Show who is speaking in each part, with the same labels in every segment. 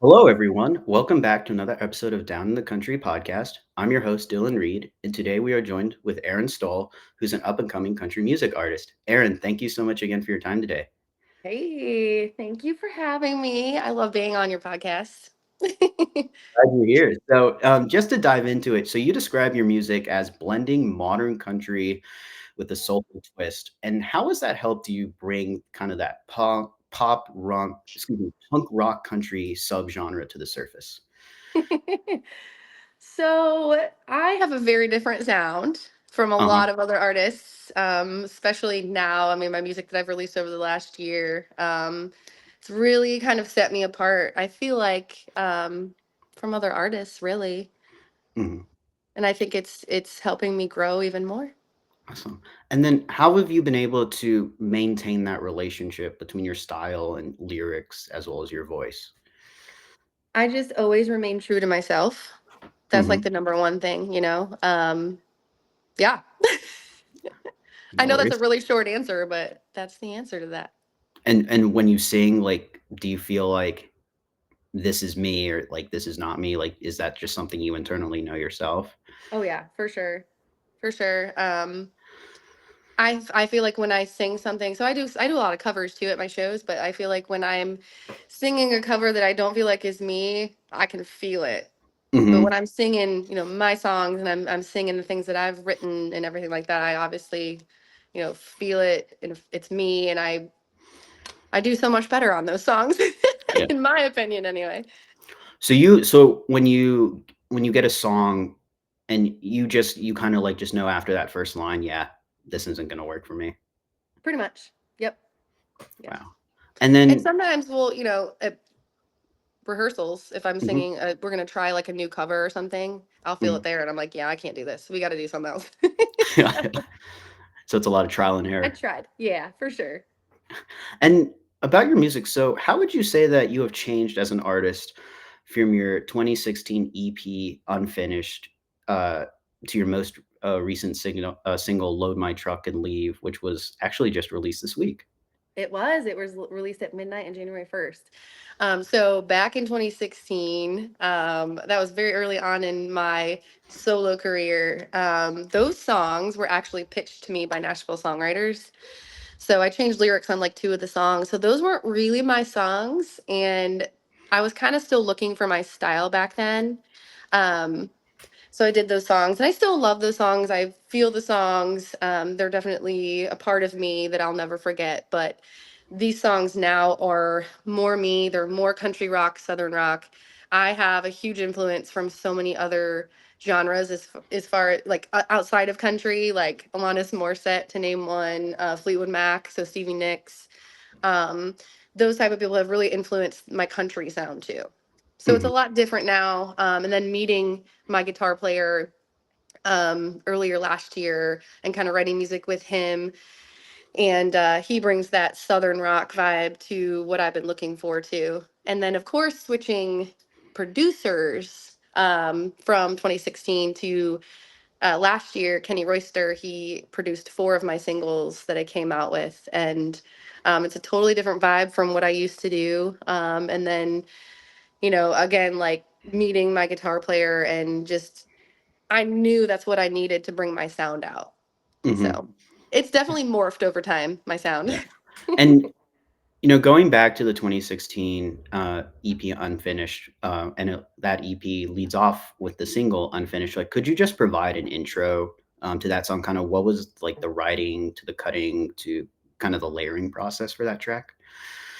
Speaker 1: Hello, everyone. Welcome back to another episode of Down in the Country podcast. I'm your host, Dylan Reed, and today we are joined with Erin Stoll, who's an up and coming country music artist. Erin, thank you so much again for your time today.
Speaker 2: Hey, thank you for having me. I love being on your podcast.
Speaker 1: Glad you're here. Just to dive into it, so you describe your music as blending modern country with a soulful twist. And how has that helped you bring kind of that punk rock country subgenre to the surface?
Speaker 2: So, I have a very different sound from a
Speaker 1: Uh huh.
Speaker 2: lot of other artists, especially now. I mean, my music that I've released over the last year, it's really kind of set me apart. I feel like from other artists, really,
Speaker 1: Hmm.
Speaker 2: and I think it's helping me grow even more.
Speaker 1: Awesome. And then how have you been able to maintain that relationship between your style and lyrics as well as your voice?
Speaker 2: I just always remain true to myself. That's like
Speaker 1: Mhm.
Speaker 2: the number one thing, yeah. I
Speaker 1: No
Speaker 2: know that's a
Speaker 1: worries.
Speaker 2: really short answer, but that's the answer to that.
Speaker 1: And when you sing, like, do you feel like this is me or like this is not me? Like, is that just something you internally know yourself?
Speaker 2: Oh yeah, for sure. For sure. I feel like when I sing something, so I do a lot of covers too at my shows, but I feel like when I'm singing a cover that I don't feel like is me, I can feel it. But when
Speaker 1: Hmm.
Speaker 2: I'm singing, my songs and I'm singing the things that I've written and everything like that, I obviously, feel it and it's me and I do so much better on those songs
Speaker 1: Yeah.
Speaker 2: in my opinion anyway.
Speaker 1: So when you get a song and you kind of like just know after that first line, yeah, this isn't gonna work for me.
Speaker 2: Pretty much. Yep. Yep.
Speaker 1: Wow. And
Speaker 2: And
Speaker 1: then
Speaker 2: sometimes we'll, at rehearsals, if I'm
Speaker 1: mhm,
Speaker 2: singing, we're gonna try like a new cover or something. I'll feel it
Speaker 1: mhm.
Speaker 2: there, and I'm like, yeah, I can't do this. We got to do something else.
Speaker 1: So it's a lot of trial and
Speaker 2: I
Speaker 1: error.
Speaker 2: tried. Yeah, for sure.
Speaker 1: And about your music, so how would you say that you have changed as an artist from your 2016 EP Unfinished uh, to your most recent single Load My Truck and Leave, which was actually just released this week?
Speaker 2: It was. It was released at midnight on January 1st. So back in 2016, that was very early on in my solo career. Those songs were actually pitched to me by Nashville songwriters. So I changed lyrics on like two of the songs. So those weren't really my songs. And I was kind of still looking for my style back then. Um, so I did those songs and I still love those songs. I feel the songs. They're definitely a part of me that I'll never forget. But these songs now are more me. They're more country rock, southern rock. I have a huge influence from so many other genres as far like outside of country, like Alanis Morissette to name one, Fleetwood Mac, so Stevie Nicks. Um, those type of people have really influenced my country sound too. So it's a
Speaker 1: Mhm,
Speaker 2: lot different now. And then meeting my guitar player earlier last year and kind of writing music with him. And he brings that southern rock vibe to what I've been looking for too. And then, of course, switching producers from 2016 to last year, Kenny Royster, he produced four of my singles that I came out with. And it's a totally different vibe from what I used to do. And then, again, like meeting my guitar player and just I knew that's what I needed to bring my sound out.
Speaker 1: mhm.
Speaker 2: So it's definitely morphed over time, my sound.
Speaker 1: Yeah. And going back to the 2016 EP Unfinished, that EP leads off with the single Unfinished. Like, could you just provide an intro to that song? Kind of what was like the writing to the cutting to kind of the layering process for that track?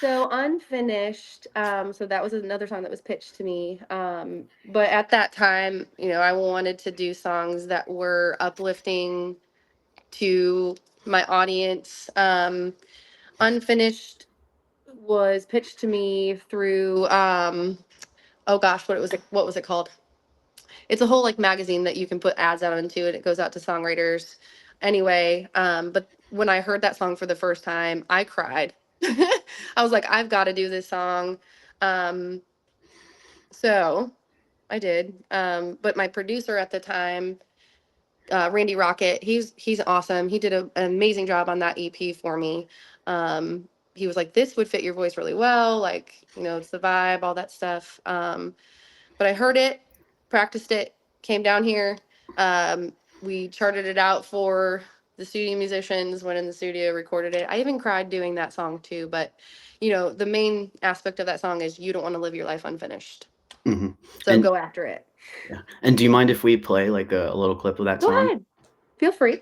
Speaker 2: So unfinished. So that was another song that was pitched to me. But at that time, I wanted to do songs that were uplifting to my audience. Unfinished was pitched to me through oh gosh, what was it called? It's a whole like magazine that you can put ads out into and it goes out to songwriters. Anyway, but when I heard that song for the first time, I cried. I was like, I've got to do this song. Um, so I did. But my producer at the time, Randy Rocket, he's awesome. He did an amazing job on that EP for me. he was like, this would fit your voice really well. Like, it's the vibe, all that stuff. But I heard it, practiced it, came down here. We charted it out for the studio musicians, went in the studio, recorded it. I even cried doing that song too. But, the main aspect of that song is you don't want to live your life unfinished.
Speaker 1: Mhm.
Speaker 2: So
Speaker 1: And
Speaker 2: go after it.
Speaker 1: yeah. And do you mind if we play, like, a little clip of that
Speaker 2: Go
Speaker 1: song?
Speaker 2: ahead. Feel free.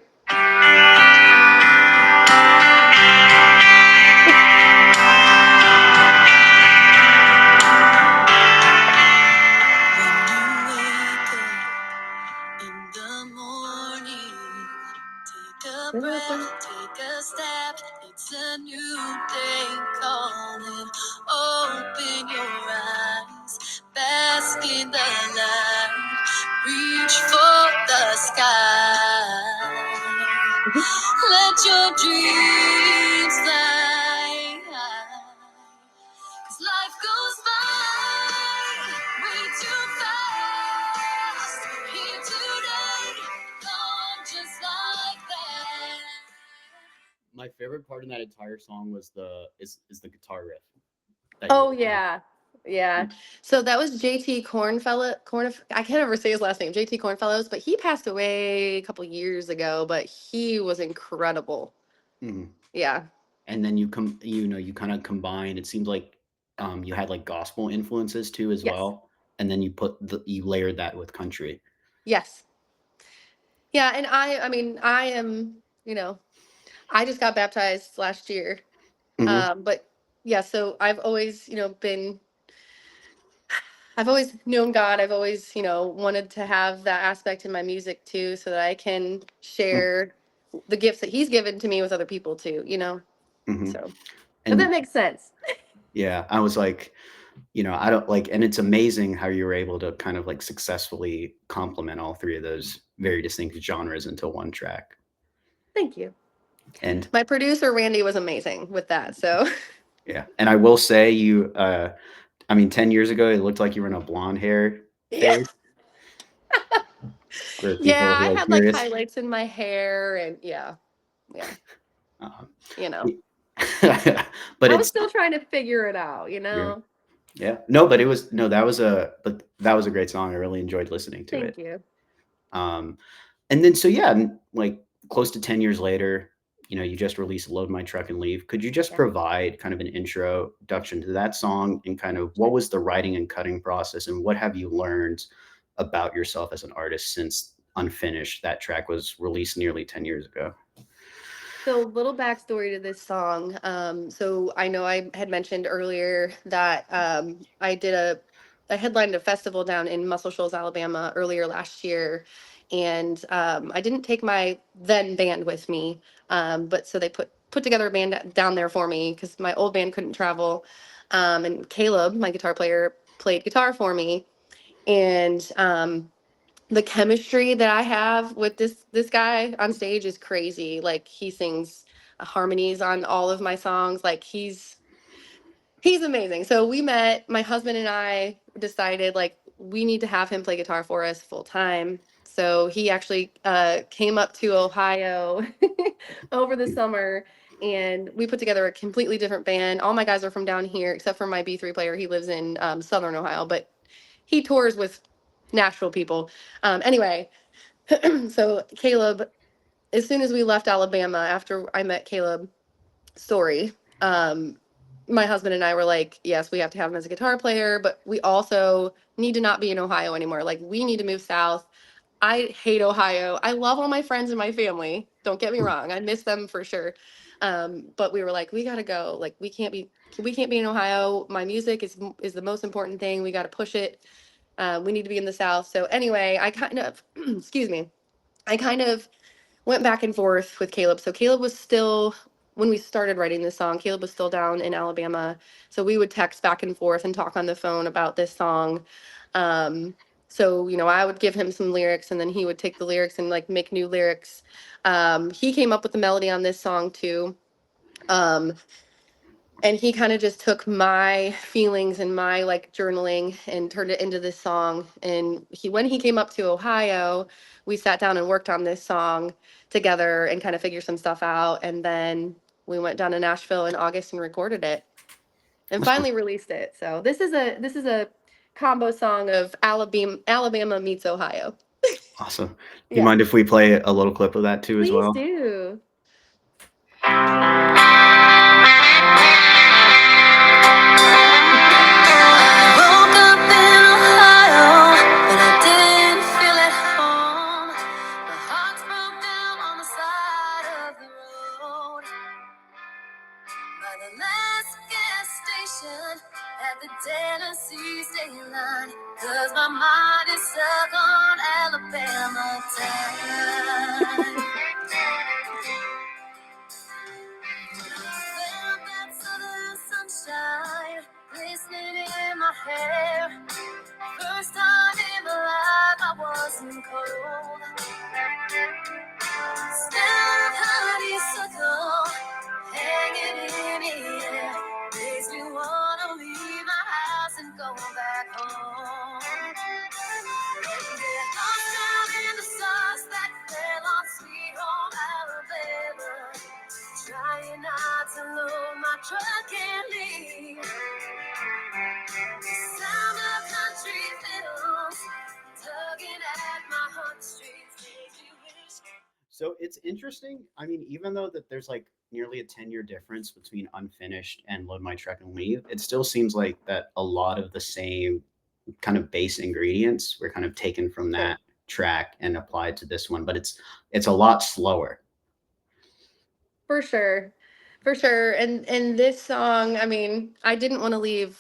Speaker 1: In the morning, take a breath, take a step. It's a new day calling. Open your eyes, bask in the light. Reach for the sky. Let your dreams fly high. 'Cause life goes by way too fast. Here today, gone just like that. My favorite part in that entire song was the guitar riff that you were
Speaker 2: Oh
Speaker 1: playing.
Speaker 2: yeah. Yeah. So that was JT I can't ever say his last name, JT Cornfellows, but he passed away a couple years ago, but he was incredible.
Speaker 1: Mhm.
Speaker 2: Yeah.
Speaker 1: And then you kind of combine. It seems like you had like gospel influences too as
Speaker 2: Yes.
Speaker 1: well, and then you layered that with country.
Speaker 2: Yes. Yeah, and I mean, I am, you know, I just got baptized last year.
Speaker 1: Hmm.
Speaker 2: But yeah, so I've always known God. I've always, wanted to have that aspect in my music too, so that I can share the gifts that He's given to me with other people too.
Speaker 1: Hmm.
Speaker 2: So if that
Speaker 1: And
Speaker 2: makes sense.
Speaker 1: yeah, I was like, I don't like, and it's amazing how you were able to kind of like successfully complement all three of those very distinct genres into one track.
Speaker 2: Thank you.
Speaker 1: And
Speaker 2: My producer Randy was amazing with that. So
Speaker 1: yeah, and I will say I mean, 10 years ago, it looked like you were in a blonde hair
Speaker 2: yeah,
Speaker 1: phase for
Speaker 2: yeah,
Speaker 1: people
Speaker 2: I
Speaker 1: who are
Speaker 2: had like
Speaker 1: curious.
Speaker 2: highlights in my hair, and yeah, yeah,
Speaker 1: Um,
Speaker 2: you know,
Speaker 1: y- but
Speaker 2: I was
Speaker 1: it's
Speaker 2: still trying to figure it out.
Speaker 1: yeah, yeah. No, but it was no, that was a great song. I really enjoyed listening to
Speaker 2: Thank
Speaker 1: it.
Speaker 2: you.
Speaker 1: Um, and then so yeah, like close to 10 years later, you just released Load My Truck and Leave. Could you just
Speaker 2: Yeah.
Speaker 1: provide kind of an introduction to that song and kind of what was the writing and cutting process and what have you learned about yourself as an artist since Unfinished, that track was released nearly 10 years ago?
Speaker 2: So, little backstory to this song. So I know I had mentioned earlier that I headlined a festival down in Muscle Shoals, Alabama earlier last year, and I didn't take my then band with me, but so they put together a band down there for me because my old band couldn't travel, and Caleb, my guitar player, played guitar for me, and the chemistry that I have with this guy on stage is crazy. Like he sings harmonies on all of my songs. Like he's amazing. So we met, my husband and I decided like we need to have him play guitar for us full time. So he actually came up to Ohio over the summer, and we put together a completely different band. All my guys are from down here except for my B3 player. He lives in Southern Ohio, but he tours with Nashville people. Anyway, so Caleb, as soon as we left Alabama, after I met Caleb Story, um, my husband and I were like, yes, we have to have him as a guitar player, but we also need to not be in Ohio anymore. Like, we need to move south. I hate Ohio. I love all my friends and my family. Don't get me wrong. I miss them for sure. But we were like, we gotta go. Like, we can't be in Ohio. My music is the most important thing. We got to push it. We need to be in the South. So anyway, I kind of, excuse me, I kind of went back and forth with Caleb. So Caleb was still, when we started writing this song, Caleb was still down in Alabama. So we would text back and forth and talk on the phone about this song. Um, so, I would give him some lyrics and then he would take the lyrics and like make new lyrics. He came up with the melody on this song too. Um, and he kind of just took my feelings and my like journaling and turned it into this song. And when he came up to Ohio, we sat down and worked on this song together and kind of figured some stuff out. And then we went down to Nashville in August and recorded it and
Speaker 1: Awesome.
Speaker 2: finally released it. So this is a combo song of Alabama meets Ohio.
Speaker 1: Awesome. Do you
Speaker 2: Yeah,
Speaker 1: mind if we play a little clip of that too as
Speaker 2: please
Speaker 1: well?
Speaker 2: do.
Speaker 3: Woke up in Ohio, but I didn't feel at home. My heart broke down on the side of the road. By the last gas station at the Tennessee state line, 'cause my mind is stuck on Alabama time. Felt that southern sunshine glistening in my hair. First time in my life I wasn't cold. Smell of honeysuckle hanging in the air makes me wanna leave my house and go back home. Get lost out in the stars that fell on sweet home Alabama. Trying not to load my truck and leave. Sound of country fiddles tugging at my heartstrings makes me wish.
Speaker 1: So it's interesting. I mean, even though that there's like nearly a 10-year difference between Unfinished and Load My Truck and Leave, it still seems like that a lot of the same kind of base ingredients were kind of taken from
Speaker 2: Sure.
Speaker 1: that track and applied to this one, but it's a lot slower.
Speaker 2: For sure. For sure. And this song, I mean, I didn't want to leave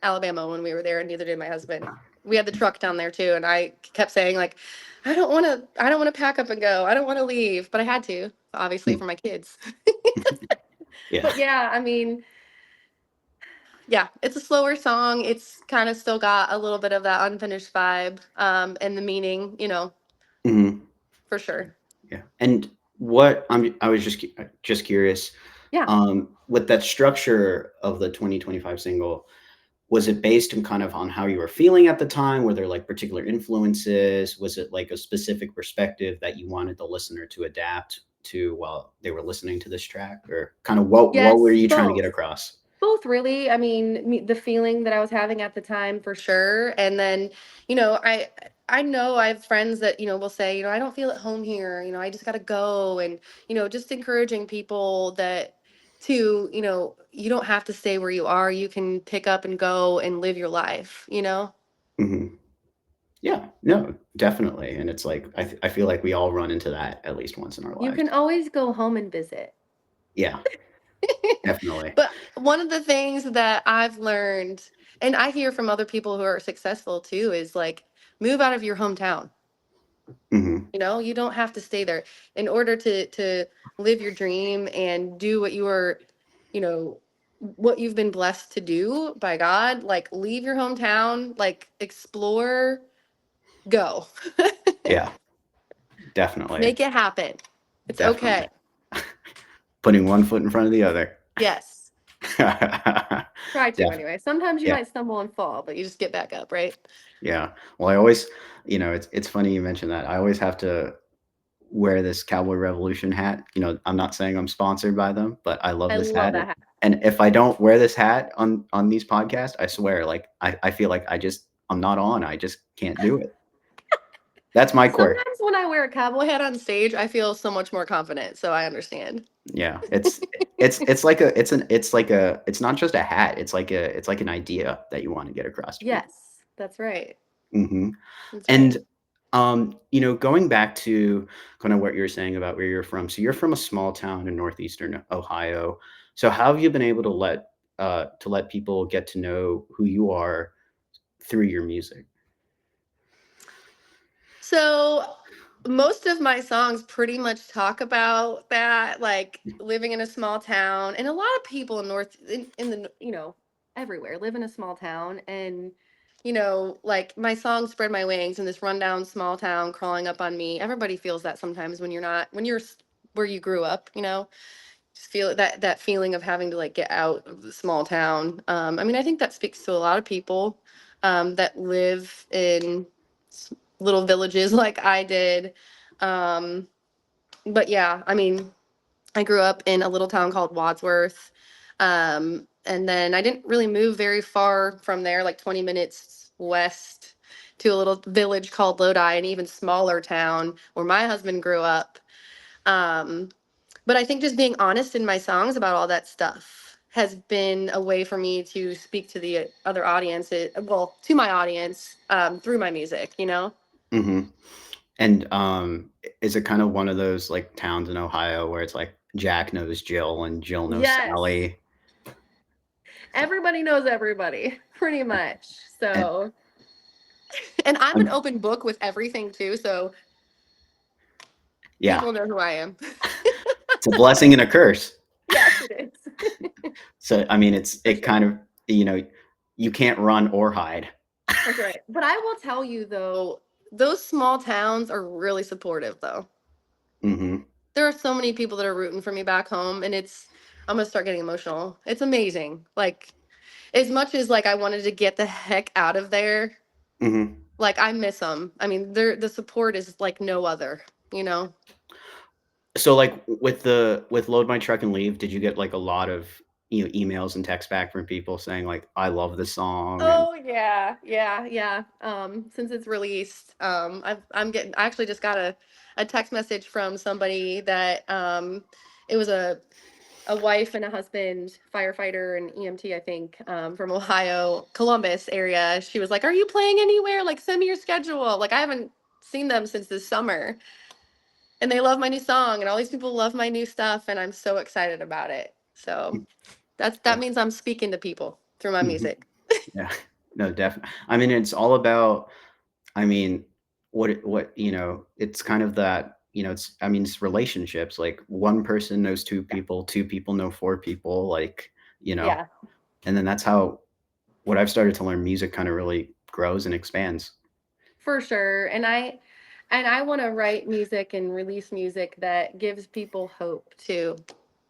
Speaker 2: Alabama when we were there, and neither did my husband. We had the truck down there too, and I kept saying like, I don't want to pack up and go. I don't want to leave, but I had to, obviously
Speaker 1: Hmm.
Speaker 2: for my kids.
Speaker 1: Yeah.
Speaker 2: But yeah, I mean, yeah, it's a slower song. It's kind of still got a little bit of that unfinished vibe, and the meaning,
Speaker 1: Hmm.
Speaker 2: for sure.
Speaker 1: Yeah. And what I was just curious,
Speaker 2: Yeah.
Speaker 1: with that structure of the 2025 single, was it based in kind of on how you were feeling at the time? Were there like particular influences? Was it like a specific perspective that you wanted the listener to adapt to while they were listening to this track, or kind of what were
Speaker 2: Yes,
Speaker 1: you trying to get
Speaker 2: both.
Speaker 1: across?
Speaker 2: Both really. I mean, the feeling that I was having at the time for sure. And then, I know I have friends that, will say, I don't feel at home here, I just got to go, and, just encouraging people that you don't have to stay where you are. You can pick up and go and live your life.
Speaker 1: Hmm. Yeah, no, definitely. And it's like I feel like we all run into that at least once in our
Speaker 2: You
Speaker 1: lives.
Speaker 2: can always go home and visit.
Speaker 1: Yeah, definitely.
Speaker 2: But one of the things that I've learned, and I hear from other people who are successful too, is like move out of your hometown.
Speaker 1: Hmm.
Speaker 2: You don't have to stay there in order to live your dream and do you know, what you've been blessed to do by God. Like leave your hometown, like explore, go.
Speaker 1: Yeah, definitely,
Speaker 2: Make it happen. It's
Speaker 1: definitely.
Speaker 2: okay.
Speaker 1: Putting one foot in front of the other.
Speaker 2: Yes. Try to
Speaker 1: Def
Speaker 2: anyway. Sometimes you
Speaker 1: Yeah,
Speaker 2: might stumble and fall, but you just get back up, right?
Speaker 1: yeah. Well, I always, it's funny you mentioned that. I always have to wear this Cowboy Revolution hat. I'm not saying I'm sponsored by them, but I love
Speaker 2: I
Speaker 1: this
Speaker 2: love
Speaker 1: hat.
Speaker 2: that.
Speaker 1: And if I don't wear this hat on these podcasts, I swear, like I feel like I'm not on. I just can't do it. That's my quirk.
Speaker 2: Sometimes when I wear a cowboy hat on stage, I feel so much more confident, so I understand.
Speaker 1: Yeah, it's like a it's like a it's not just a hat. It's like an idea that you want to get across to people.
Speaker 2: Yes, that's right.
Speaker 1: Hmm.
Speaker 2: That's right.
Speaker 1: And going back to kind of what you were saying about where you're from. So you're from a small town in northeastern Ohio. So how have you been able to let people get to know who you are through your music?
Speaker 2: So most of my songs pretty much talk about that, like living in a small town, and a lot of people in the everywhere live in a small town, and like my song "Spread My Wings" in this rundown small town crawling up on me. Everybody feels that sometimes when you're not when you're where you grew up. Just feel that feeling of having to like get out of the small town. I mean, I think that speaks to a lot of people that live in little villages like I did. Um, but yeah, I mean, I grew up in a little town called Wadsworth. And then I didn't really move very far from there, like 20 minutes west to a little village called Lodi, an even smaller town where my husband grew up. Um, but I think just being honest in my songs about all that stuff has been a way for me to speak to the other audience, well, to my audience, through my music, you know?
Speaker 1: Mhm. And, is it kind of one of those, like, towns in Ohio where it's like Jack knows Jill and Jill knows
Speaker 2: Yes.
Speaker 1: Sally?
Speaker 2: Everybody knows everybody, pretty much.
Speaker 1: And
Speaker 2: So, and I'm an
Speaker 1: I'm
Speaker 2: open book with everything too. So
Speaker 1: yeah,
Speaker 2: people know who I am.
Speaker 1: it's a blessing and a curse.
Speaker 2: Yes, it is.
Speaker 1: So, I mean,
Speaker 2: For
Speaker 1: it kind
Speaker 2: sure.
Speaker 1: of, you know, you can't run or hide.
Speaker 2: That's right. But I will tell you though, those small towns are really supportive though.
Speaker 1: Mhm,
Speaker 2: There are so many people that are rooting for me back home, and I'm gonna start getting emotional. It's amazing. Like, as much as like I wanted to get the heck out of there,
Speaker 1: mhm.
Speaker 2: like I miss them. I mean, the support is like no other, you know?
Speaker 1: So, like, with Load My Truck and Leave, did you get, like, a lot of, emails and texts back from people saying, like, "I love this song," and
Speaker 2: Oh yeah, yeah, yeah. Since it's released, I actually just got a text message from somebody that it was a wife and a husband, firefighter and EMT, I think, from Ohio, Columbus area. She was like, "Are you playing anywhere? Like, send me your schedule." Like, I haven't seen them since this summer, and they love my new song, and all these people love my new stuff, and I'm so excited about it. So that
Speaker 1: yeah.
Speaker 2: means I'm speaking to people through my
Speaker 1: Mhm.
Speaker 2: music.
Speaker 1: Yeah. No, definitely. I mean, it's all about I mean, it's kind of that, it's relationships, like, one person knows 2
Speaker 2: Yeah.
Speaker 1: people, 2 people know 4 people, like, you know,
Speaker 2: Yeah.
Speaker 1: and then that's how what I've started to learn music kinda really grows and expands.
Speaker 2: For sure. And I want to write music and release music that gives people hope too,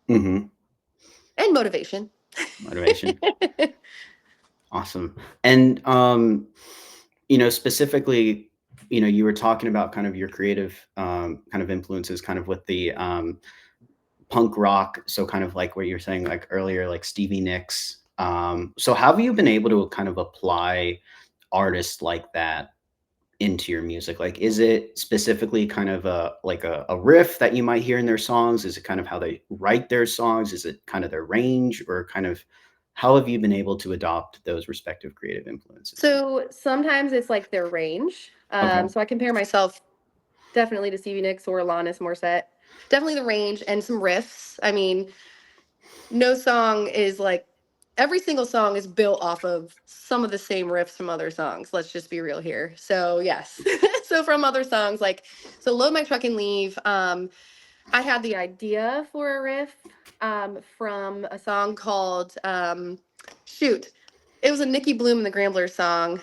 Speaker 1: Mhm.
Speaker 2: and motivation.
Speaker 1: Motivation. Awesome. And, specifically, you were talking about kind of your creative, kind of influences kind of with the, punk rock, so kind of like what you're saying, like, earlier, like Stevie Nicks. So how have you been able to kind of apply artists like that into your music? Like, is it specifically kind of a riff that you might hear in their songs? Is it kind of how they write their songs? Is it kind of their range, or kind of how have you been able to adopt those respective creative influences?
Speaker 2: So sometimes it's like their range.
Speaker 1: Okay.
Speaker 2: So I compare myself definitely to Stevie Nicks or Alanis Morissette. Definitely the range and some riffs. I mean, no song is like every single song is built off of some of the same riffs from other songs. Let's just be real here. So yes. So from other songs, like so Load My Truck and Leave. I had the idea for a riff from a song called shoot. It was a Nikki Bloom and the Gramblers song.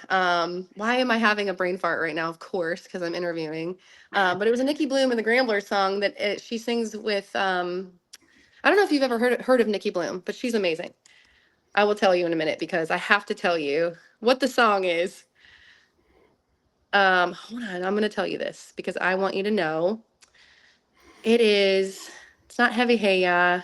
Speaker 2: Why am I having a brain fart right now? Of course, because I'm interviewing. But it was a Nikki Bloom and the Gramblers song that she sings with. I don't know if you've ever heard of Nikki Bloom, but she's amazing. I will tell you in a minute because I have to tell you what the song is. Hold on, I'm going to tell you this because I want you to know. It is. It's not Heavy Hey Ya.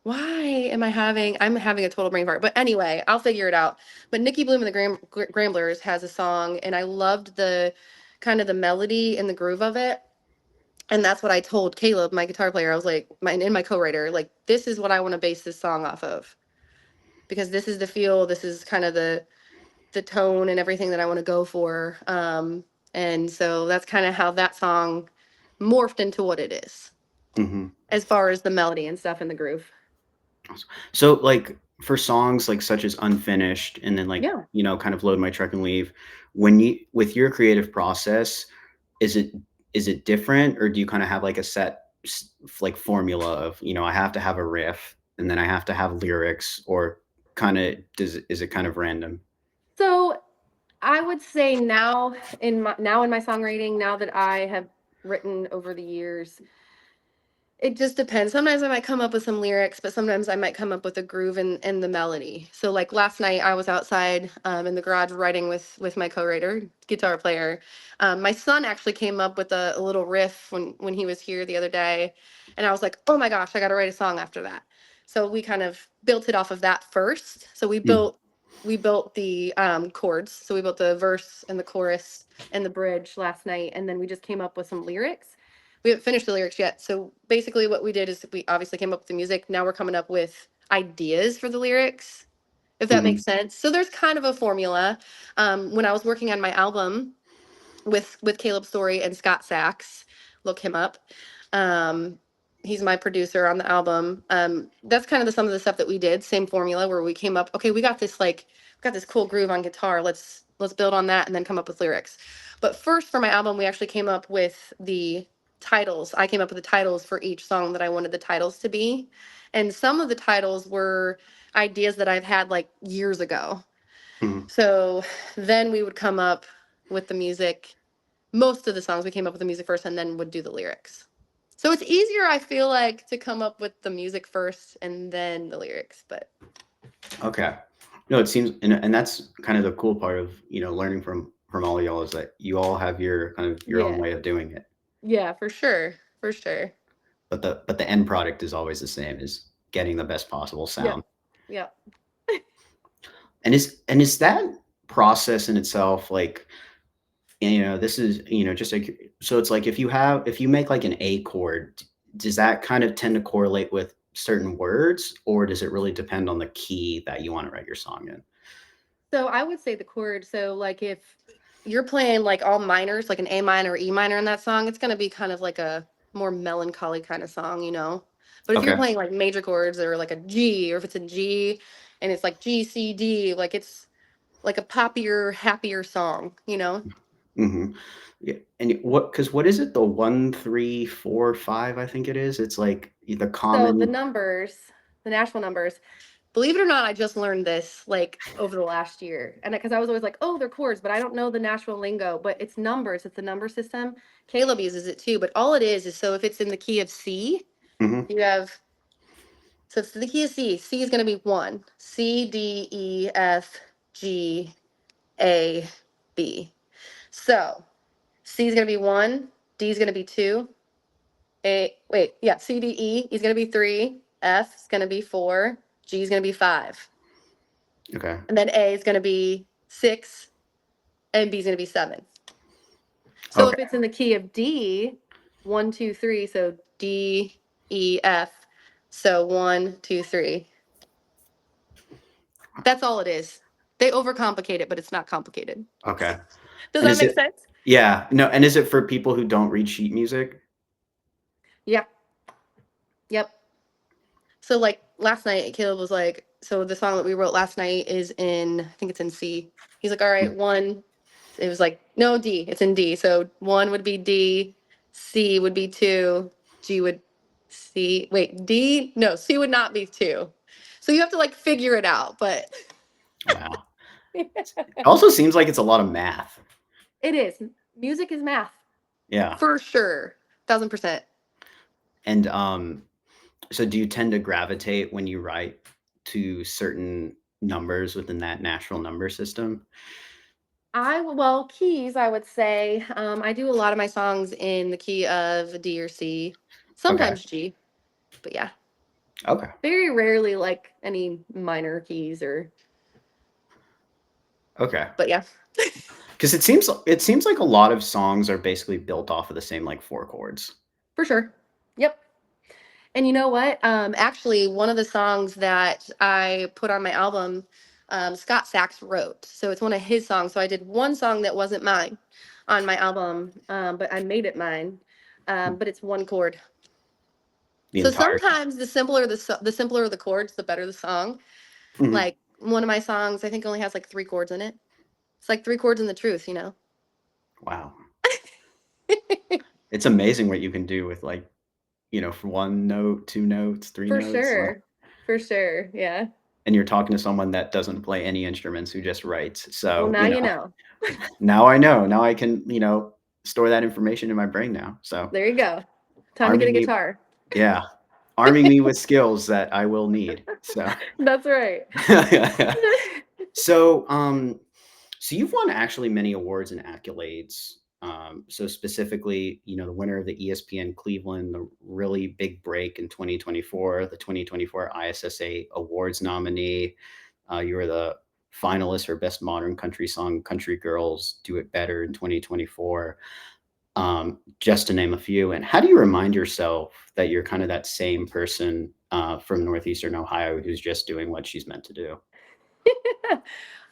Speaker 2: Why am I having I'm having a total brain fart. But anyway, I'll figure it out. But Nikki Bloom and the Gramblers has a song and I loved the kind of the melody and the groove of it. And that's what I told Caleb, my guitar player. I was like, my co-writer, like this is what I want to base this song off of. Because this is the feel, this is kind of the tone and everything that I want to go for. And so that's kind of how that song morphed into what it is,
Speaker 1: Mhm.
Speaker 2: as far as the melody and stuff and the groove.
Speaker 1: Awesome. So, like, for songs, like, such as Unfinished and then, like,
Speaker 2: Yeah.
Speaker 1: kind of Load My Truck and Leave, when you with your creative process, is it is it different, or do you kinda have, like, a set like, formula of, I have to have a riff, and then I have to have lyrics, or kinda is it kind of random?
Speaker 2: So I would say now in my songwriting, now that I have written over the years, It just depends. Sometimes I might come up with some lyrics, but sometimes I might come up with a groove and the melody. So like last night I was outside in the garage writing with my co-writer, guitar player. My son actually came up with a little riff when he was here the other day, and I was like, "Oh my gosh, I got to write a song after that." So we kind of built it off of that first. So
Speaker 1: Mm,
Speaker 2: we built the chords. So we built the verse and the chorus and the bridge last night, and then we just came up with some lyrics. We haven't finished the lyrics yet. So basically, what we did is we obviously came up with the music. Now we're coming up with ideas for the lyrics, if that
Speaker 1: mhm,
Speaker 2: makes sense. So there's kind of a formula. When I was working on my album with Caleb Story and Scott Sachs, look him up. Um, he's my producer on the album. That's kind of some of the stuff that we did. Same formula where we came up. Okay, we got this cool groove on guitar. Let's build on that and then come up with lyrics. But first, for my album, we actually came up with the titles. I came up with the titles for each song that I wanted the titles to be, and some of the titles were ideas that I've had like years ago.
Speaker 1: mhm.
Speaker 2: So then we would come up with the music. Most of the songs we came up with the music first and then would do the lyrics. So it's easier, I feel like, to come up with the music first and then the lyrics. But
Speaker 1: Okay. No, it seems, and that's kind of the cool part of, learning from all y'all is that you all have your kind of your own
Speaker 2: yeah,
Speaker 1: way of doing it.
Speaker 2: yeah, for sure, for sure.
Speaker 1: But the end product is always the same, is getting the best possible
Speaker 2: Yep,
Speaker 1: sound.
Speaker 2: yep.
Speaker 1: And is that process in itself like, this is, just like, so it's like if you make like an A chord, does that kind of tend to correlate with certain words, or does it really depend on the key that you want to write your song in?
Speaker 2: So I would say the chord. So like if you're playing like all minors, like an A minor or E minor in that song, it's gonna be kind of like a more melancholy kind of song, you know. But if you're
Speaker 1: Okay.
Speaker 2: playing like major chords or like a G, or if it's a G and it's like G C D, like it's like a poppier, happier song, you know.
Speaker 1: Mhm. Yeah, and what is it? The 1, 3, 4, 5, I think it is? It's like the
Speaker 2: So the
Speaker 1: common.
Speaker 2: numbers, the Nashville numbers, believe it or not, I just learned this like over the last year. And because I was always like, oh, they're chords, but I don't know the Nashville lingo, but it's numbers, it's a number system. Caleb uses it too, but all it is so if it's in the key of C,
Speaker 1: Mhm.
Speaker 2: you have, so it's the key of C, C is going to be 1, C, D, E, F, G, A, B. So C is going to be 1, D is going to be 2, C, D, E is going to be 3, F is going to be 4, G is going to be 5.
Speaker 1: Okay.
Speaker 2: And then A is going to be 6, and B is going to be 7. So
Speaker 1: Okay.
Speaker 2: if it's in the key of D, 1, 2, 3, so D, E, F. So 1, 2, 3. That's all it is. They overcomplicate it, but it's not complicated.
Speaker 1: Okay.
Speaker 2: Does
Speaker 1: And
Speaker 2: that
Speaker 1: is
Speaker 2: make
Speaker 1: it
Speaker 2: sense?
Speaker 1: Yeah, no, and is it for people who don't read sheet music?
Speaker 2: Yeah. Yep. So like last night, Caleb was like, so the song that we wrote last night is in, I think it's in C. He's like, all right,
Speaker 1: Mm,
Speaker 2: 1. It was like, no, D. It's in D. So 1 would be D, C would be 2, G would C. Wait, D? No, C would not be 2. So you have to like figure it out, but
Speaker 1: wow. It also seems like it's a lot of math.
Speaker 2: it is. Music is math
Speaker 1: Yeah.
Speaker 2: for sure. 1000%.
Speaker 1: And, so do you tend to gravitate when you write to certain numbers within that natural number system?
Speaker 2: Well, keys, I would say. I do a lot of my songs in the key of D or C,
Speaker 1: Okay.
Speaker 2: sometimes G, but yeah,
Speaker 1: Okay.
Speaker 2: very rarely like any minor keys
Speaker 1: Okay.
Speaker 2: but yeah,
Speaker 1: 'Cause it seems like a lot of songs are basically built off of the same, like, 4 chords.
Speaker 2: for sure. Yep. And you know what? Actually, one of the songs that I put on my album, Scott Sachs wrote. So it's one of his songs. So I did one song that wasn't mine on my album, but I made it mine. But it's one chord.
Speaker 1: The
Speaker 2: So
Speaker 1: entire time.
Speaker 2: sometimes the simpler the chords, the better the song.
Speaker 1: Mhm.
Speaker 2: Like one of my songs, I think only has like 3 chords in it. It's like 3 chords in the truth, you know.
Speaker 1: Wow. It's amazing what you can do with, like, for 1 note, 2 notes, 3
Speaker 2: For
Speaker 1: notes,
Speaker 2: sure. For sure. Yeah.
Speaker 1: and you're talking to someone that doesn't play any instruments, who just writes.
Speaker 2: Well,
Speaker 1: So,
Speaker 2: now you know.
Speaker 1: now I know. Now I can, store that information in my brain now. So,
Speaker 2: There you go. Time to get a
Speaker 1: harmony
Speaker 2: guitar.
Speaker 1: Yeah, arming me with skills that I will need. So,
Speaker 2: That's right.
Speaker 1: so, so you've won actually many awards and accolades. So specifically, the winner of the ESPN Cleveland, the really big break in 2024, the 2024 ISSA Awards nominee. You were the finalist for Best Modern Country Song, Country Girls Do It Better in 2024, just to name a few. And how do you remind yourself that you're kind of that same person from Northeastern Ohio who's just doing what she's meant to do?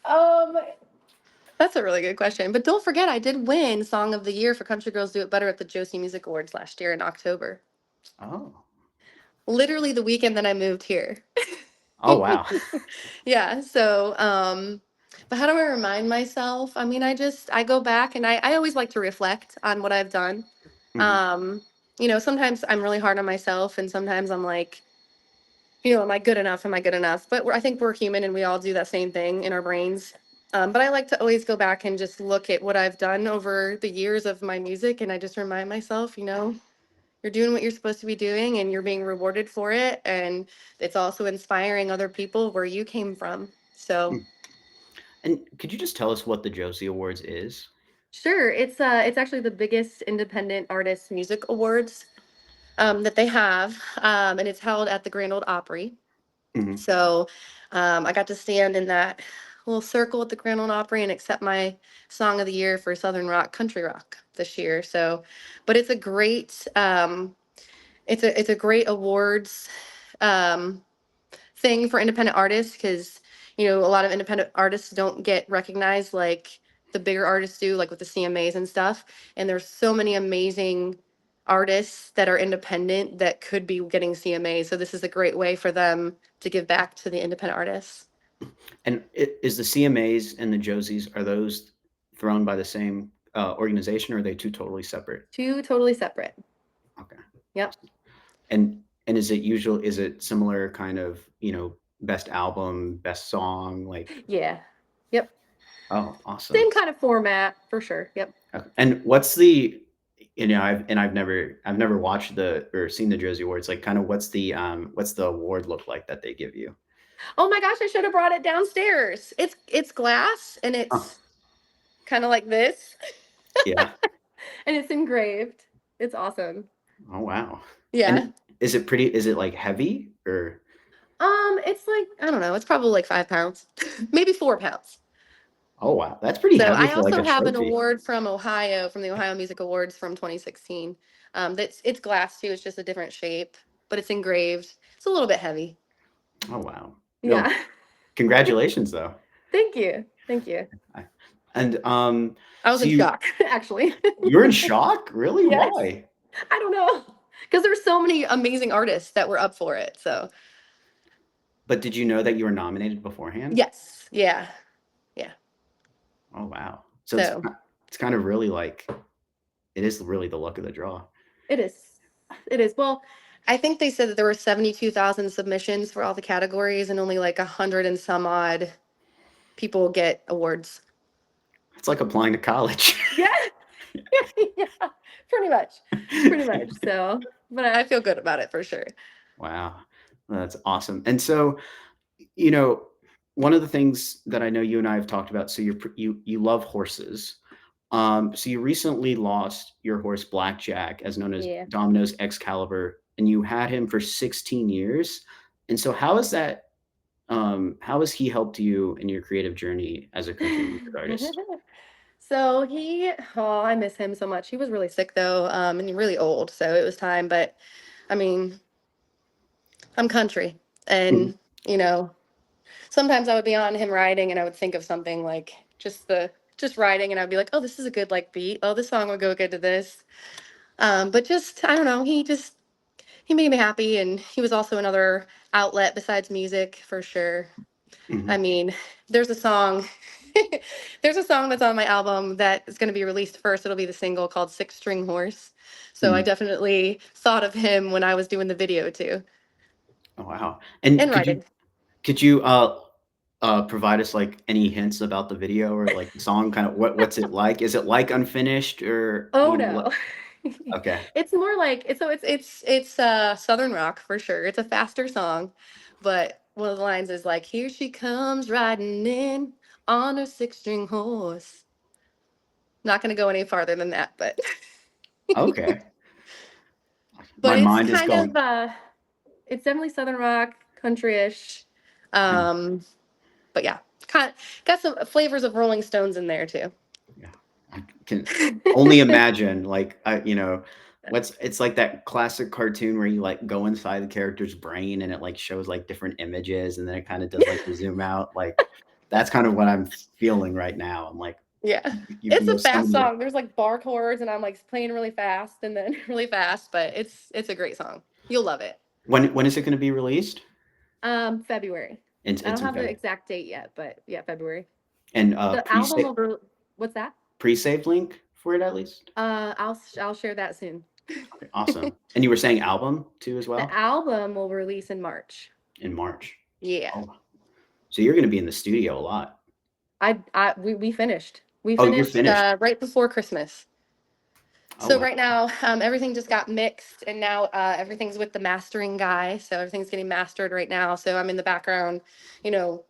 Speaker 2: um, that's a really good question. But don't forget, I did win Song of the Year for Country Girls Do It Better at the Josie Music Awards last year in October.
Speaker 1: Oh,
Speaker 2: Literally the weekend that I moved here.
Speaker 1: oh, wow.
Speaker 2: Yeah. So, but how do I remind myself? I mean, I go back and I always like to reflect on what I've done.
Speaker 1: Mhm.
Speaker 2: Um, sometimes I'm really hard on myself and sometimes I'm like, am I good enough? Am I good enough? But I think we're human and we all do that same thing in our brains. But I like to always go back and just look at what I've done over the years of my music. And I just remind myself, you're doing what you're supposed to be doing and you're being rewarded for it. And it's also inspiring other people where you came from. So
Speaker 1: Mm. And could you just tell us what the Josie Awards is?
Speaker 2: sure, it's actually the biggest independent artist music awards that they have. And it's held at the Grand Ole Opry.
Speaker 1: Mhm.
Speaker 2: So I got to stand in that little circle at the Grand Ole Opry and accept my Song of the Year for Southern Rock Country Rock this year. So, but it's a great it's a great awards um, thing for independent artists because a lot of independent artists don't get recognized like the bigger artists do, like with the CMAs and stuff. And there's so many amazing artists that are independent that could be getting CMAs. So this is a great way for them to give back to the independent artists.
Speaker 1: And is the CMAs and the Josies, are those thrown by the same organization, or are they two totally separate?
Speaker 2: Two totally separate.
Speaker 1: Okay.
Speaker 2: Yep.
Speaker 1: Awesome. And is it similar kind of, best album, best song, like,
Speaker 2: Yeah. Yep.
Speaker 1: oh, awesome.
Speaker 2: Same kind of format for sure. Yep.
Speaker 1: Okay. And what's the, I've never watched the or seen the Josie Awards. Like, kind of what's the award look like that they give you?
Speaker 2: Oh my gosh, I should have brought it downstairs. It's glass and
Speaker 1: Oh,
Speaker 2: it's kind of like this
Speaker 1: yeah.
Speaker 2: and it's engraved. It's awesome.
Speaker 1: Oh, wow.
Speaker 2: Yeah.
Speaker 1: And is it like heavy or?
Speaker 2: It's like, I don't know, it's probably like 5 pounds, maybe 4 pounds.
Speaker 1: Oh, wow. That's pretty
Speaker 2: So
Speaker 1: heavy
Speaker 2: I
Speaker 1: for like
Speaker 2: also
Speaker 1: a
Speaker 2: have an
Speaker 1: trophy.
Speaker 2: award from Ohio, from the Ohio Music Awards from 2016. It's glass too, it's just a different shape, but it's engraved. It's a little bit heavy.
Speaker 1: Oh, wow. No,
Speaker 2: Yeah.
Speaker 1: congratulations though.
Speaker 2: Thank you. Thank you.
Speaker 1: I- And
Speaker 2: I was
Speaker 1: so
Speaker 2: in shock, actually.
Speaker 1: you're in shock? Really?
Speaker 2: Yes.
Speaker 1: Why?
Speaker 2: I don't know. Because there's so many amazing artists that were up for it. So,
Speaker 1: But did you know that you were nominated beforehand?
Speaker 2: yes. Yeah. Yeah.
Speaker 1: Oh, wow. So
Speaker 2: So
Speaker 1: it's kind of really like it is really the luck of the draw.
Speaker 2: it is. It is. Well, I think they said that there were 72,000 submissions for all the categories and only like 100 and some odd people get awards.
Speaker 1: It's like applying to college.
Speaker 2: Yeah. Yeah. Pretty much. Pretty much. So, but I feel good about it for sure.
Speaker 1: Wow. That's awesome. And so, you know, one of the things that I know you and I have talked about, so you love horses. So you recently lost your horse Blackjack, as known as
Speaker 2: Yeah.
Speaker 1: Domino's Excalibur, and you had him for 16 years. And so how has he helped you in your creative journey as a country music artist?
Speaker 2: So I miss him so much. He was really sick though, and really old, so it was time. But I mean, I'm country,
Speaker 1: Mhm,
Speaker 2: and you know, sometimes I would be on him riding, and I would think of something like just riding, and I'd be like, oh, this is a good like beat. Oh, this song would go good to this. But just I don't know. He made me happy, and he was also another outlet besides music for sure. I
Speaker 1: mhm,
Speaker 2: mean, there's a song. There's a song that's on my album that is going to be released first. It'll be the single called Six String Horse. So I
Speaker 1: mhm.
Speaker 2: definitely thought of him when I was doing the video too.
Speaker 1: Oh, wow. And
Speaker 2: And
Speaker 1: could you
Speaker 2: writing.
Speaker 1: could you, provide us, like, any hints about the video or, like, the song? Kinda what's it like? Is it like Unfinished or,
Speaker 2: Oh no.
Speaker 1: what? Okay.
Speaker 2: It's more like it's southern rock for sure. It's a faster song, but one of the lines is like, "Here she comes riding in on her six-string horse." Not going to go any farther than that, but
Speaker 1: Okay.
Speaker 2: but
Speaker 1: My
Speaker 2: it's
Speaker 1: mind is
Speaker 2: kind of
Speaker 1: going.
Speaker 2: it's definitely southern rock, country-ish.
Speaker 1: And
Speaker 2: Um, but yeah, kind got some flavors of Rolling Stones in there too.
Speaker 1: yeah, I can only imagine. Like what's it's like that classic cartoon where you like go inside the character's brain and it like shows like different images and then it kind of does like the zoom out. Like that's kind of what I'm feeling right now. I'm like,
Speaker 2: Yeah.
Speaker 1: you
Speaker 2: It's a
Speaker 1: know,
Speaker 2: fast
Speaker 1: somebody.
Speaker 2: song. There's like bar chords and I'm like playing really fast and then really fast, but it's a great song. You'll love it.
Speaker 1: When is it going to be released?
Speaker 2: February. I
Speaker 1: It's
Speaker 2: don't
Speaker 1: in
Speaker 2: have the
Speaker 1: February.
Speaker 2: exact date yet, but yeah, February.
Speaker 1: And
Speaker 2: The album over what's that?
Speaker 1: pre-save link for it at least.
Speaker 2: I'll share that soon.
Speaker 1: Okay, awesome. And you were saying album too as
Speaker 2: The
Speaker 1: well
Speaker 2: album will release in March.
Speaker 1: in March.
Speaker 2: Yeah.
Speaker 1: Oh, so you're going to be in the studio a lot.
Speaker 2: We finished. We
Speaker 1: Oh, you're
Speaker 2: finished
Speaker 1: finished.
Speaker 2: right before Christmas.
Speaker 1: Oh
Speaker 2: So
Speaker 1: wow.
Speaker 2: right now, everything just got mixed, and now everything's with the mastering guy. So everything's getting mastered right now. So I'm in the background, you know,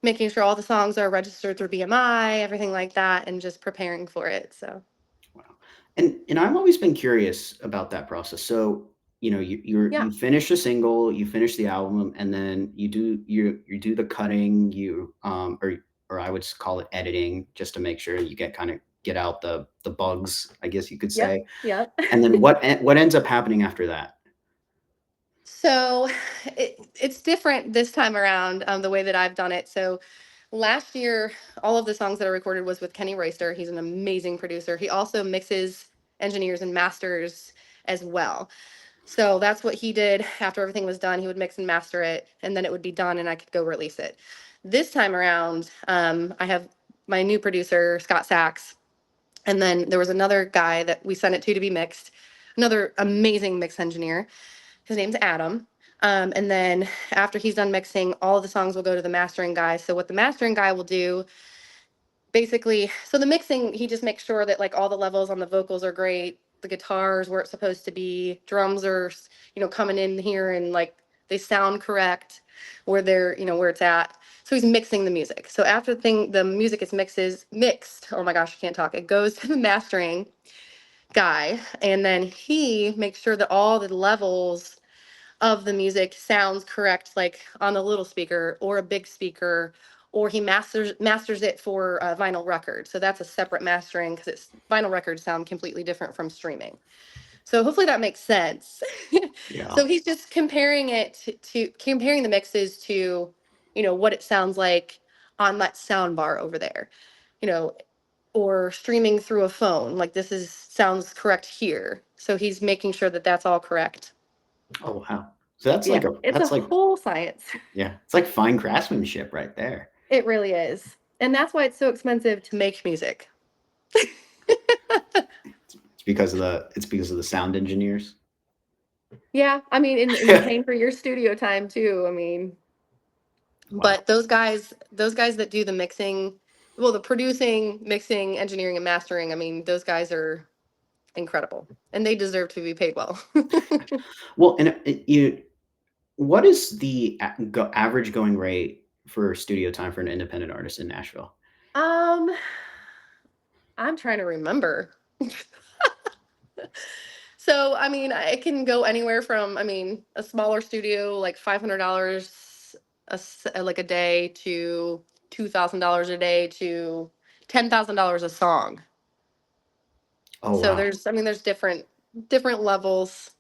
Speaker 2: making sure all the songs are registered through BMI, everything like that, and just preparing for it. So
Speaker 1: Wow. And I've always been curious about that process. So,
Speaker 2: yeah,
Speaker 1: you finish a single, you finish the album, and then you do the cutting, or I would call it editing, just to make sure you get out the bugs, I guess you could
Speaker 2: yep,
Speaker 1: say.
Speaker 2: yep.
Speaker 1: And then what ends up happening after that?
Speaker 2: So it's different this time around, the way that I've done it. So last year, all of the songs that I recorded was with Kenny Royster. He's an amazing producer. He also mixes, engineers, and masters as well. So that's what he did after everything was done. He would mix and master it, and then it would be done, and I could go release it. This time around, I have my new producer, Scott Sachs, and then there was another guy that we sent it to be mixed, another amazing mix engineer. His name's Adam. And then after he's done mixing, all of the songs will go to the mastering guy. So what the mastering guy will do basically, so the mixing, he just makes sure that like all the levels on the vocals are great, the guitars where it's supposed to be, drums are, coming in here and like they sound correct where they're, where it's at. So he's mixing the music. So after the music is mixed, oh my gosh, I can't talk. It goes to the mastering guy, and then he makes sure that all the levels of the music sounds correct, like on a little speaker or a big speaker, or he masters it for a vinyl record. So that's a separate mastering because it's vinyl records sound completely different from streaming. So hopefully that makes sense.
Speaker 1: Yeah.
Speaker 2: So he's just comparing it to comparing the mixes to, what it sounds like on that sound bar over there, you know, or streaming through a phone. Like this is sounds correct here. So he's making sure that that's all correct.
Speaker 1: Oh wow. So
Speaker 2: Yeah, it's a whole science.
Speaker 1: yeah, it's like fine craftsmanship right there.
Speaker 2: It really is. And that's why it's so expensive to make music.
Speaker 1: It's because of the sound engineers.
Speaker 2: Yeah, I mean, and you're paying for your studio time too. I mean,
Speaker 1: Wow.
Speaker 2: but those guys that do the mixing, well, the producing, mixing, engineering, and mastering, I mean, those guys are incredible and they deserve to be paid well.
Speaker 1: Well, and what is the average going rate for studio time for an independent artist in Nashville?
Speaker 2: um, I'm trying to remember. So, I mean, it can go anywhere from, I mean, a smaller studio, like $500 like a day to $2,000 a day to $10,000 a song.
Speaker 1: Oh
Speaker 2: So
Speaker 1: wow.
Speaker 2: there's different levels,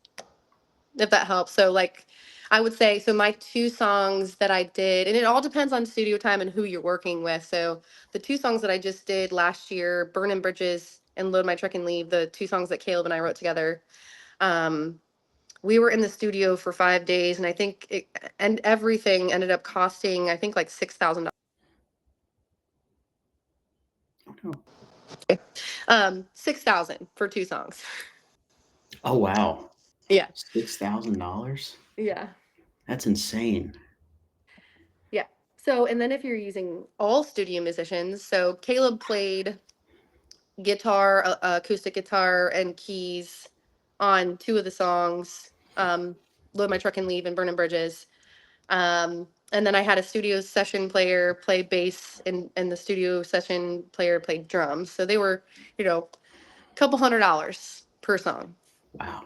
Speaker 2: if that helps. So like, I would say, so my two songs that I did, and it all depends on studio time and who you're working with. So the two songs that I just did last year, Burnin' Bridges and Load My Truck and Leave, the two songs that Caleb and I wrote together. Um, we were in the studio for 5 days, and I think and everything ended up costing, I think, like $6,000.
Speaker 1: Oh, no.
Speaker 2: 6,000 for two songs.
Speaker 1: Oh wow.
Speaker 2: Yeah,
Speaker 1: $6,000.
Speaker 2: yeah,
Speaker 1: That's insane.
Speaker 2: yeah. So, and then if you're using all studio musicians, so Caleb played guitar, acoustic guitar, and keys on two of the songs, Load My Truck and Leave and Burning Bridges. And then I had a studio session player play bass, and the studio session player played drums. So they were, a couple $100 per song.
Speaker 1: Wow.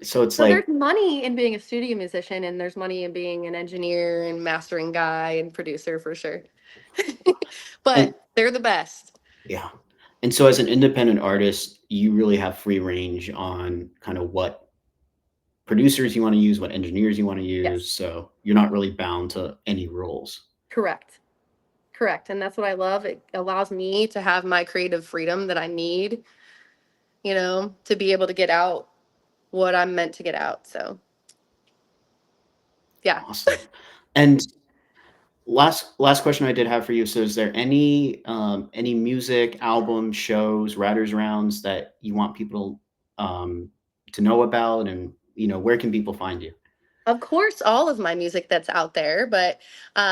Speaker 1: So it's
Speaker 2: So
Speaker 1: like,
Speaker 2: there's money in being a studio musician, and there's money in being an engineer and mastering guy and producer for sure.
Speaker 1: and
Speaker 2: But they're the best.
Speaker 1: yeah. And so as an independent artist, you really have free range on kind of what producers you want to use, what engineers you want to use.
Speaker 2: Yes,
Speaker 1: So you're not really bound to any rules.
Speaker 2: correct. Correct. And that's what I love. It allows me to have my creative freedom that I need, to be able to get out what I'm meant to get out. So, yeah.
Speaker 1: Awesome. And last question I did have for you. So is there any music, album, shows, writers rounds that you want people to know about, and where can people find you?
Speaker 2: Of course, all of my music that's out there, but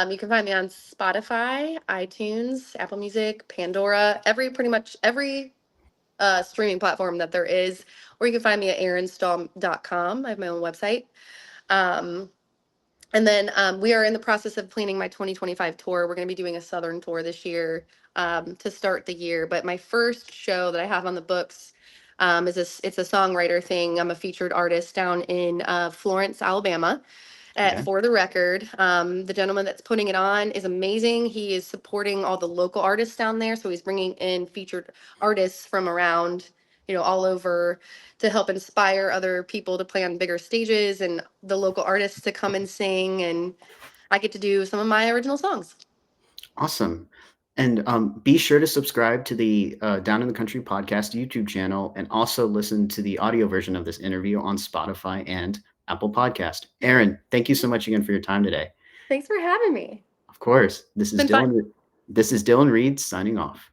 Speaker 2: you can find me on Spotify, iTunes, Apple Music, Pandora, pretty much every streaming platform that there is, or you can find me at erinstoll.com. I have my own website. Um, and then we are in the process of planning my 2025 tour. We're going to be doing a Southern tour this year to start the year. But my first show that I have on the books it's a songwriter thing. I'm a featured artist down in Florence, Alabama.
Speaker 1: Okay.
Speaker 2: For the record, the gentleman that's putting it on is amazing. He is supporting all the local artists down there, so he's bringing in featured artists from around, all over, to help inspire other people to play on bigger stages and the local artists to come and sing. And I get to do some of my original songs.
Speaker 1: Awesome. And be sure to subscribe to the Down in the Country podcast YouTube channel, and also listen to the audio version of this interview on Spotify and Apple Podcast. Erin, thank you so much again for your time today.
Speaker 2: Thanks for having me.
Speaker 1: Of course, this
Speaker 2: It's
Speaker 1: is
Speaker 2: been fun.
Speaker 1: Dylan. This is Dylan Reed signing off.